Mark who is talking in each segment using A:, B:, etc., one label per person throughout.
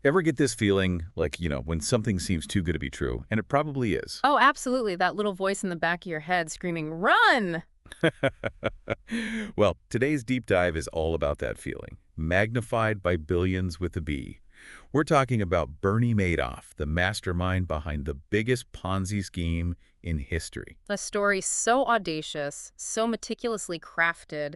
A: Ever get this feeling like, when something seems too good to be true, and it probably is?
B: Oh, absolutely. That little voice in the back of your head screaming, "Run!"
A: Well, today's deep dive is all about that feeling, magnified by billions with a B. We're talking about Bernie Madoff, the mastermind behind the biggest Ponzi scheme in history.
B: A story so audacious, so meticulously crafted,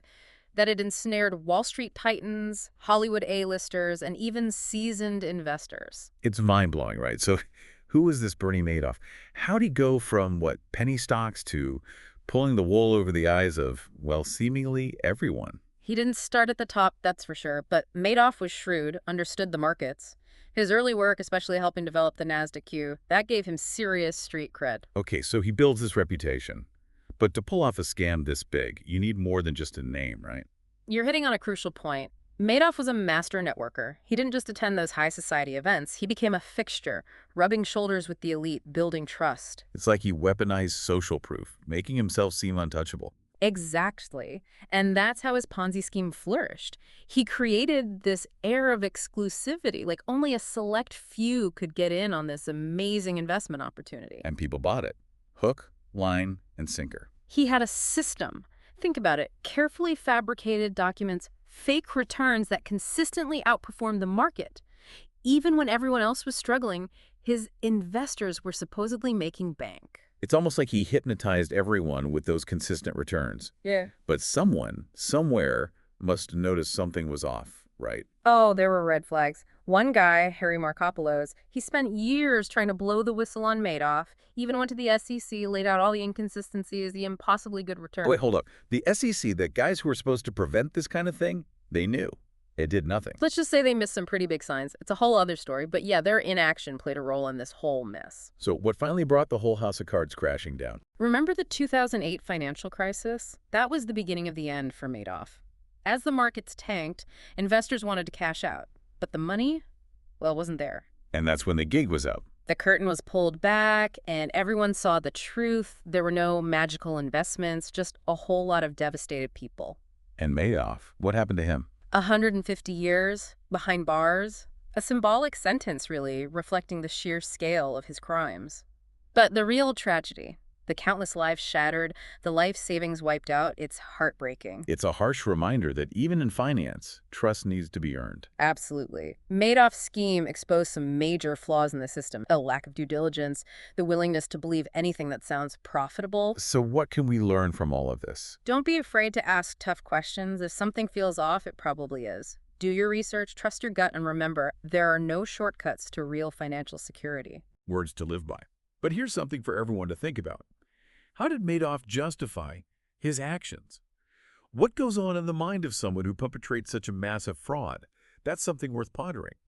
B: that it ensnared Wall Street titans, Hollywood A-listers, and even seasoned investors.
A: It's mind-blowing, right? So who is this Bernie Madoff? How'd he go from, penny stocks to pulling the wool over the eyes of, well, seemingly everyone?
B: He didn't start at the top, that's for sure, but Madoff was shrewd, understood the markets. His early work, especially helping develop the NASDAQ, that gave him serious street cred.
A: Okay, so he builds this reputation. But to pull off a scam this big, you need more than just a name, right?
B: You're hitting on a crucial point. Madoff was a master networker. He didn't just attend those high society events. He became a fixture, rubbing shoulders with the elite, building trust.
A: It's like he weaponized social proof, making himself seem untouchable.
B: Exactly. And that's how his Ponzi scheme flourished. He created this air of exclusivity, like only a select few could get in on this amazing investment opportunity.
A: And people bought it. Hook, line, and sinker.
B: He had a system. Think about it. Carefully fabricated documents, fake returns that consistently outperformed the market. Even when everyone else was struggling, his investors were supposedly making bank.
A: It's almost like he hypnotized everyone with those consistent returns.
B: Yeah.
A: But someone, somewhere, must notice something was off, right?
B: Oh, there were red flags. One guy, Harry Markopolos, he spent years trying to blow the whistle on Madoff, even went to the SEC, laid out all the inconsistencies, the impossibly good
A: Oh, wait,
B: return.
A: hold up. The SEC, the guys who were supposed to prevent this kind of thing, they knew. It did nothing.
B: Let's just say they missed some pretty big signs. It's a whole other story, but yeah, their inaction played a role in this whole mess.
A: So what finally brought the whole house of cards crashing down?
B: Remember the 2008 financial crisis? That was the beginning of the end for Madoff. As the markets tanked, investors wanted to cash out. But the money, well, it wasn't there.
A: And that's when the gig was up.
B: The curtain was pulled back, and everyone saw the truth. There were no magical investments, just a whole lot of devastated people.
A: And Madoff, what happened to him?
B: 150 years behind bars, a symbolic sentence, really, reflecting the sheer scale of his crimes. But the real tragedy, the countless lives shattered, the life savings wiped out, it's heartbreaking.
A: It's a harsh reminder that even in finance, trust needs to be earned.
B: Absolutely. Madoff's scheme exposed some major flaws in the system: a lack of due diligence, the willingness to believe anything that sounds profitable.
A: So what can we learn from all of this?
B: Don't be afraid to ask tough questions. If something feels off, it probably is. Do your research, trust your gut, and remember, there are no shortcuts to real financial security.
A: Words to live by. But here's something for everyone to think about. How did Madoff justify his actions? What goes on in the mind of someone who perpetrates such a massive fraud? That's something worth pondering.